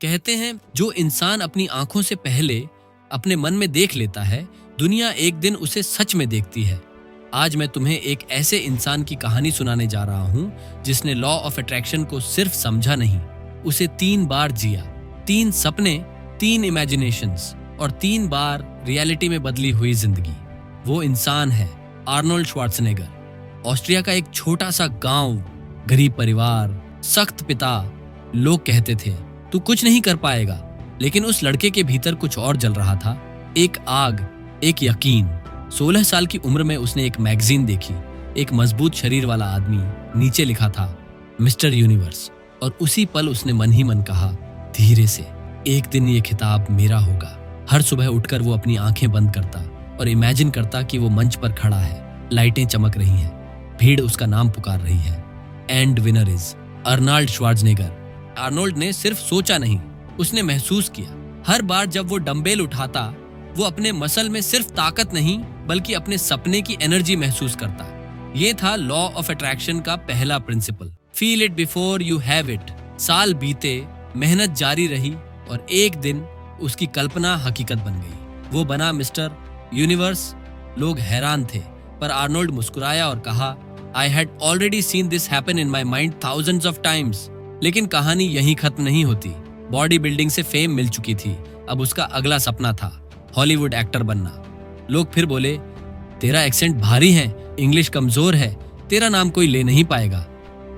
कहते हैं जो इंसान अपनी आंखों से पहले अपने मन में देख लेता है, दुनिया एक दिन उसे सच में देखती है। आज मैं तुम्हें एक ऐसे इंसान की कहानी सुनाने जा रहा हूं जिसने लॉ ऑफ अट्रैक्शन को सिर्फ समझा नहीं, उसे 3 बार जिया। 3 सपने, 3 इमेजिनेशंस और 3 बार रियलिटी में बदली हुई जिंदगी। वो इंसान है आर्नोल्ड श्वार्ज़नेगर। ऑस्ट्रिया का एक छोटा सा गांव, गरीब परिवार, सख्त पिता। लोग कहते थे तू कुछ नहीं कर पाएगा, लेकिन उस लड़के के भीतर कुछ और जल रहा था। एक आग, एक यकीन। 16 साल की उम्र में उसने एक मैगजीन देखी। एक मजबूत शरीर वाला आदमी, नीचे लिखा था मिस्टर यूनिवर्स। और उसी पल उसने मन ही मन कहा धीरे से, एक दिन ये खिताब मेरा होगा। हर सुबह उठकर वो अपनी आंखें बंद करता और इमेजिन करता कि वो मंच पर खड़ा है, लाइटें चमक रही हैं, भीड़ उसका नाम पुकार रही है। And winner is Arnold Schwarzenegger. Arnold ने सिर्फ सोचा नहीं, उसने महसूस किया। हर बार जब वो डंबेल उठाता, वो अपने मसल में सिर्फ ताकत नहीं बल्कि अपने सपने की एनर्जी महसूस करता। ये था लॉ ऑफ अट्रैक्शन का पहला principle, feel it before you have it. साल बीते, मेहनत जारी रही और एक दिन उसकी कल्पना हकीकत बन गई। वो बना मिस्टर यूनिवर्स। लोग हैरान थे, पर आर्नोल्ड मुस्कुराया और कहा I had already seen this happen in my mind thousands of times. लेकिन कहानी यहीं खत्म नहीं होती। बॉडी बिल्डिंग से फेम मिल चुकी थी, अब उसका अगला सपना था हॉलीवुड एक्टर बनना। लोग फिर बोले तेरा एक्सेंट भारी है, इंग्लिश कमजोर है, तेरा नाम कोई ले नहीं पाएगा।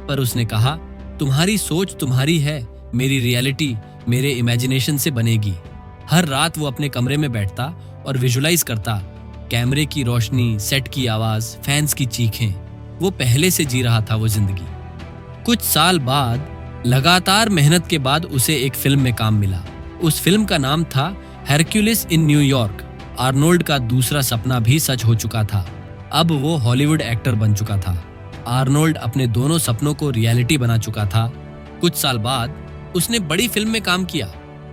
पर उसने कहा तुम्हारी सोच तुम्हारी है, मेरी रियलिटी मेरे इमेजिनेशन से बनेगी। हर रात वो अपने कमरे में बैठता और विजुलाइज करता, कैमरे की रोशनी, सेट की आवाज, फैंस की चीखें। वो पहले से जी रहा था वो जिंदगी। कुछ साल बाद, लगातार मेहनत के बाद उसे एक फिल्म में काम मिला। उस फिल्म का नाम था हेरक्युलिस इन न्यूयॉर्क। आर्नोल्ड का दूसरा सपना भी सच हो चुका था। अब वो हॉलीवुड एक्टर बन चुका था। आर्नोल्ड अपने दोनों सपनों को रियलिटी बना चुका था। कुछ साल बाद उसने बड़ी फिल्म में काम किया,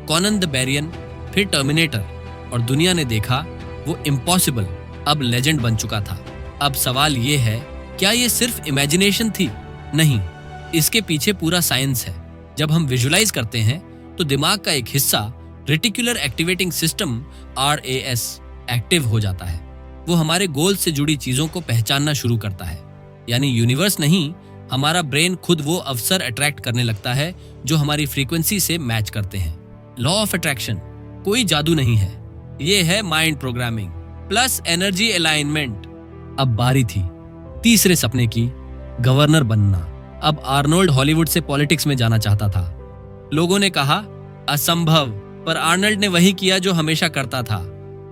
कॉनन द बैरियन, फिर टर्मिनेटर, और दुनिया ने देखा वो इम्पॉसिबल अब लेजेंड बन चुका था। अब सवाल ये है, क्या ये सिर्फ इमेजिनेशन थी? नहीं, इसके पीछे पूरा साइंस है। जब हम विजुलाइज करते हैं तो दिमाग का एक हिस्सा, reticular activating system RAS, active हो जाता है। वो हमारे गोल से जुड़ी चीजों को पहचानना शुरू करता है। यानी यूनिवर्स नहीं, हमारा ब्रेन खुद वो अवसर अट्रैक्ट करने लगता है जो हमारी फ्रीक्वेंसी से मैच करते हैं। लॉ ऑफ अट्रैक्शन कोई जादू नहीं है, ये है mind programming plus energy alignment. अब बारी थी तीसरे सपने की, गवर्नर बनना। अब आर्नोल्ड हॉलीवुड से पॉलिटिक्स में जाना चाहता था। लोगों ने कहा असंभव, पर आर्नोल्ड ने वही किया जो हमेशा करता था,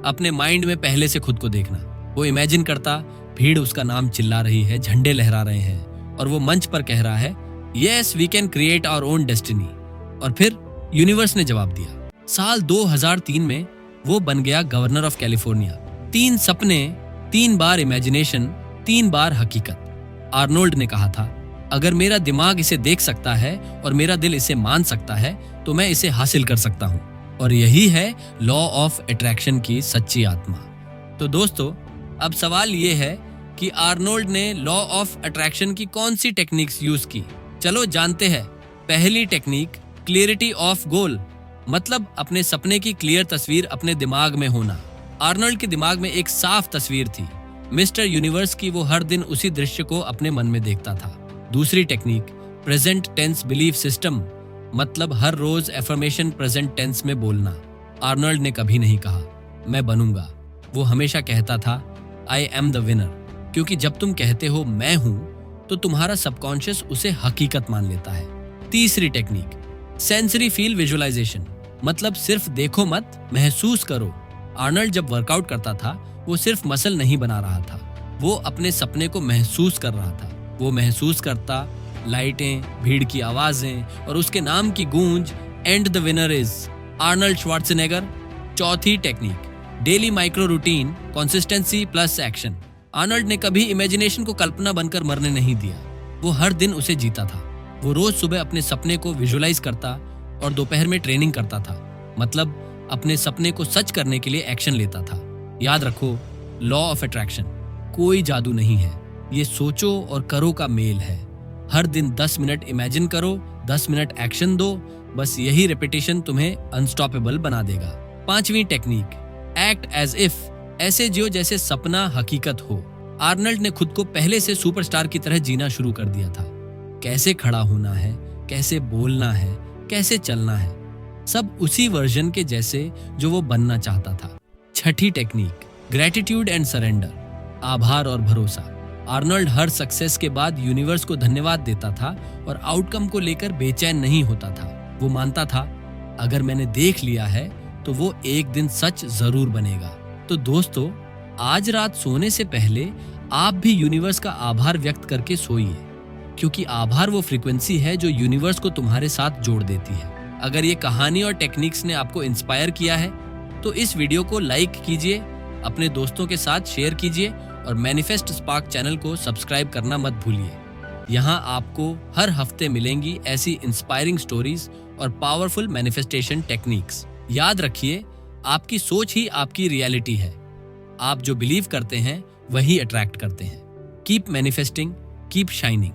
अपने माइंड में पहले से खुद को देखना। वो इमेजिन करता, भीड़ उसका नाम चिल्ला रही है, झंडे लहरा रहे हैं, और वो मंच पर कह रहा है yes we can create our own destiny. और फिर यूनिवर्स ने जवाब दिया। साल 2003 में वो बन गया गवर्नर ऑफ कैलिफोर्निया। 3 सपने, 3 बार इमेजिनेशन, 3 बार हकीकत। आर्नोल्ड ने कहा था अगर मेरा दिमाग इसे देख सकता है और मेरा दिल इसे मान सकता है तो मैं इसे हासिल कर सकता हूँ। और यही है लॉ ऑफ अट्रैक्शन की सच्ची आत्मा। तो दोस्तों, अब सवाल ये है कि आर्नोल्ड ने लॉ ऑफ अट्रैक्शन की कौन सी टेक्निक्स यूज की। चलो जानते हैं। पहली टेक्निक, क्लियरिटी ऑफ गोल, मतलब अपने सपने की क्लियर तस्वीर अपने दिमाग में होना। आर्नोल्ड के दिमाग में एक साफ तस्वीर थी, मिस्टर यूनिवर्स की। वो हर दिन उसी दृश्य को अपने मन में देखता था। दूसरी technique, present tense belief system, मतलब हर रोज एफर्मेशन प्रेजेंट टेंस में बोलना। आर्नोल्ड ने कभी नहीं कहा मैं बनूंगा, वो हमेशा कहता था आई एम द विनर, क्योंकि जब तुम कहते हो मैं हूं तो तुम्हारा सबकॉन्शियस उसे हकीकत मान लेता है। तीसरी टेक्निक, सेंसरी फील विजुअलाइजेशन, मतलब सिर्फ देखो मत, महसूस करो। आर्नोल्ड जब वर्कआउट करता था वो सिर्फ मसल नहीं बना रहा था, वो अपने सपने को महसूस कर रहा था। वो महसूस करता लाइटें, भीड़ की आवाजें और उसके नाम की गूंज। And the winner is Arnold Schwarzenegger. चौथी technique, daily micro routine, consistency plus action. Arnold ने कभी इमेजिनेशन को कल्पना बनकर मरने नहीं दिया, वो हर दिन उसे जीता था। वो रोज सुबह अपने सपने को विजुलाइज करता और दोपहर में ट्रेनिंग करता था, मतलब अपने सपने को सच करने के लिए एक्शन लेता था। याद रखो, लॉ ऑफ अट्रैक्शन कोई जादू नहीं है, ये सोचो और करो का मेल है। हर दिन 10 मिनट इमेजिन करो, 10 मिनट एक्शन दो, बस यही रेपिटेशन तुम्हें अनस्टॉपेबल बना देगा। 5वीं टेक्निक, एक्ट एज इफ, ऐसे जियो जैसे सपना हकीकत हो। आर्नल्ड ने खुद को पहले से सुपरस्टार की तरह जीना शुरू कर दिया था। कैसे खड़ा होना है, कैसे बोलना है, कैसे चलना है, सब उसी वर्जन के जैसे जो वो बनना चाहता था। 6ठी टेक्निक, ग्रेटिट्यूड एंड सरेंडर, आभार और भरोसा। आर्नल्ड हर सक्सेस के बाद यूनिवर्स को धन्यवाद देता था और आउटकम को लेकर बेचैन नहीं होता था। वो मानता था अगर मैंने देख लिया है तो वो एक दिन सच जरूर बनेगा। तो दोस्तों, आज रात सोने से पहले आप भी यूनिवर्स का आभार व्यक्त करके सोइए, क्योंकि आभार वो फ्रीक्वेंसी है जो यूनिवर्स को तुम्हारे साथ जोड़ देती है। अगर ये कहानी और टेक्निक्स ने आपको इंस्पायर किया है तो इस वीडियो को लाइक कीजिए, अपने दोस्तों के साथ शेयर कीजिए और मैनिफेस्ट स्पार्क चैनल को सब्सक्राइब करना मत भूलिए। यहाँ आपको हर हफ्ते मिलेंगी ऐसी इंस्पायरिंग स्टोरीज और पावरफुल मैनिफेस्टेशन टेक्निक्स। याद रखिए, आपकी सोच ही आपकी रियलिटी है। आप जो बिलीव करते हैं वही अट्रैक्ट करते हैं। Keep manifesting, keep shining.